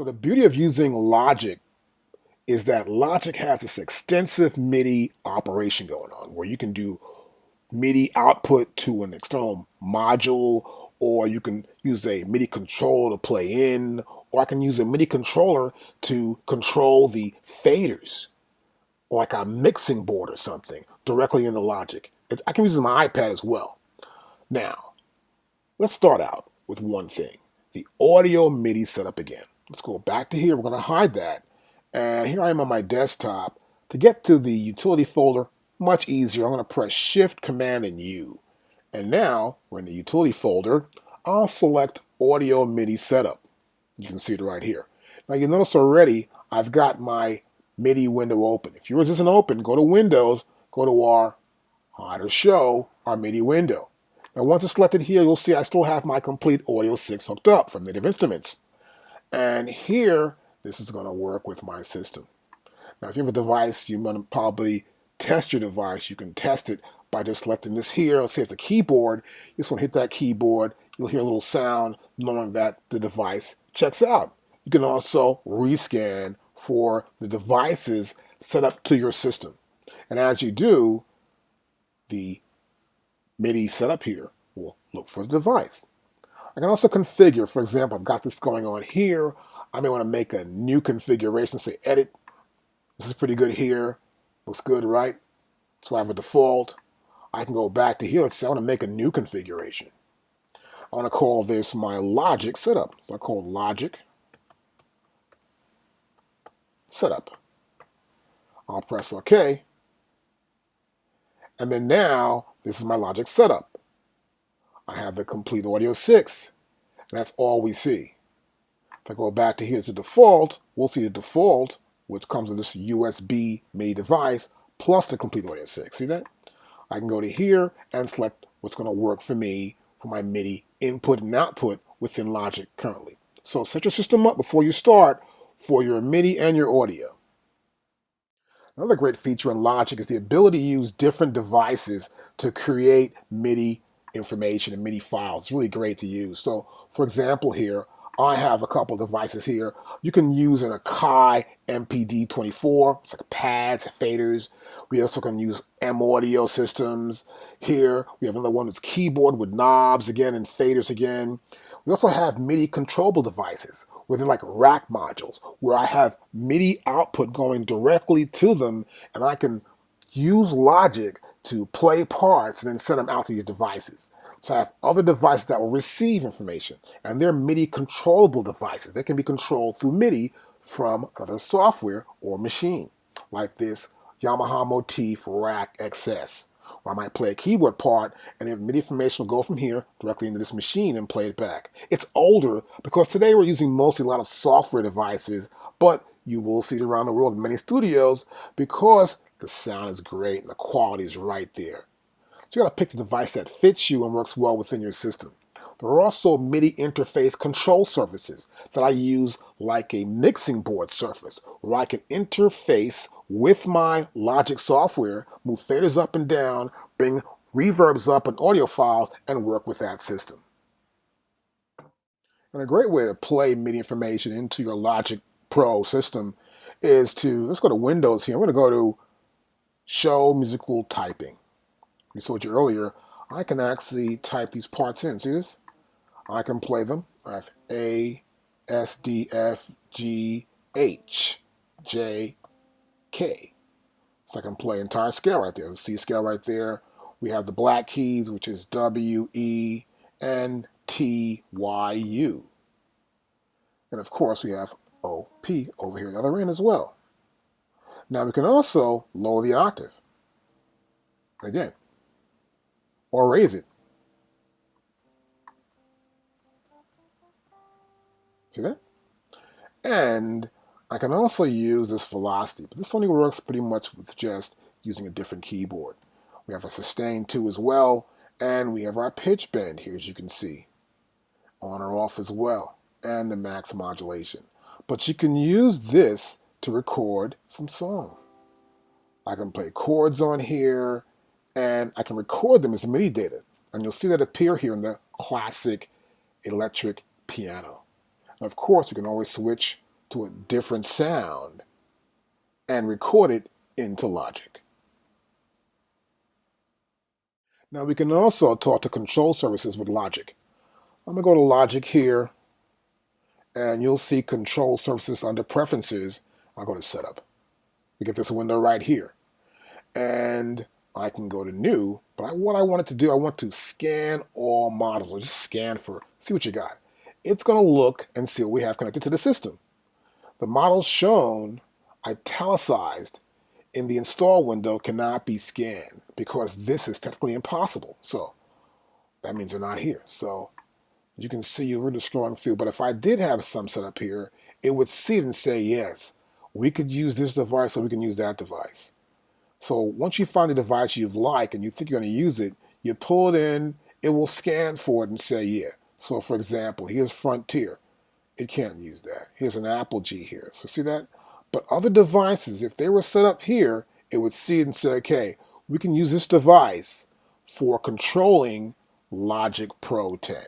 So the beauty of using Logic is that Logic has this extensive MIDI operation going on where you can do MIDI output to an external module, or you can use a MIDI controller to play in, or I can use a MIDI controller to control the faders, or like a mixing board or something directly in the Logic. I can use it on my iPad as well. Now, let's start out with one thing, the audio MIDI setup again. Let's go back to here. We're going to hide that. And here I am on my desktop. To get to the utility folder, much easier. I'm going to press Shift, Command, and U. And now we're in the utility folder. I'll select Audio MIDI Setup. You can see it right here. Now you notice already I've got my MIDI window open. If yours isn't open, go to Windows, go to our Hide or Show, our MIDI window. Now once it's selected here, you'll see I still have my complete Audio 6 hooked up from Native Instruments. And here, this is going to work with my system. Now if you have a device, you want to probably test your device. You can test it by just selecting this here. Let's say it's a keyboard. You just want to hit that keyboard. You'll hear a little sound knowing that the device checks out. You can also rescan for the devices set up to your system. And as you do, the MIDI setup here will look for the device. I can also configure, for example, I've got this going on here. I may want to make a new configuration, say edit. This is pretty good here. Looks good, right? So I have a default. I can go back to here. Let's say I want to make a new configuration. I want to call this my Logic setup. So I call Logic setup. I'll press OK. And then now, this is my Logic setup. I have the complete Audio 6. And that's all we see. If I go back to here to default, we'll see the default, which comes with this USB MIDI device, plus the complete Audio 6. See that? I can go to here and select what's going to work for me for my MIDI input and output within Logic currently. So set your system up before you start for your MIDI and your audio. Another great feature in Logic is the ability to use different devices to create MIDI information and MIDI files. It's really great to use. So for example here, I have a couple of devices here. You can use an Akai MPD24, it's like pads, faders. We also can use M audio systems. Here we have another one that's keyboard with knobs again and faders again. We also have MIDI controllable devices where they're like rack modules where I have MIDI output going directly to them, and I can use Logic to play parts and then send them out to these devices. So I have other devices that will receive information, and they're MIDI controllable devices. They can be controlled through MIDI from other software or machine, like this Yamaha Motif Rack XS, where I might play a keyboard part, and the MIDI information will go from here directly into this machine and play it back. It's older because today we're using mostly a lot of software devices, but you will see it around the world in many studios because the sound is great and the quality is right there. So you got to pick the device that fits you and works well within your system. There are also MIDI interface control surfaces that I use like a mixing board surface, where I can interface with my Logic software, move faders up and down, bring reverbs up and audio files, and work with that system. And a great way to play MIDI information into your Logic Pro system is to, let's go to Windows here. I'm going to go to Show Musical Typing. We told you earlier, I can actually type these parts in. See this? I can play them. I have A, S, D, F, G, H, J, K. So I can play entire scale right there. The C scale right there. We have the black keys, which is W, E, N, T, Y, U. And of course, we have O, P over here at the other end as well. Now we can also lower the octave. Again. Or raise it. See that? And I can also use this velocity, but this only works pretty much with just using a different keyboard. We have a sustain too as well, and we have our pitch bend here, as you can see, on or off as well, and the max modulation. But you can use this to record some songs. I can play chords on here, and I can record them as MIDI data. And you'll see that appear here in the classic electric piano. And of course, you can always switch to a different sound and record it into Logic. Now we can also talk to control surfaces with Logic. I'm going to go to Logic here, and you'll see control surfaces under Preferences. I'll go to Setup. We get this window right here. And I can go to New, but what I wanted to do, I want to scan all models, or just scan for, see what you got. It's going to look and see what we have connected to the system. The models shown, italicized, in the install window cannot be scanned because this is technically impossible. So that means they're not here. So you can see you're really scrolling through. But if I did have some set up here, it would see it and say, yes, we could use this device or we can use that device. So once you find a device you like and you think you're going to use it, you pull it in, it will scan for it and say, yeah. So for example, here's Frontier. It can't use that. Here's an Apple G here. So see that? But other devices, if they were set up here, it would see it and say, okay, we can use this device for controlling Logic Pro 10.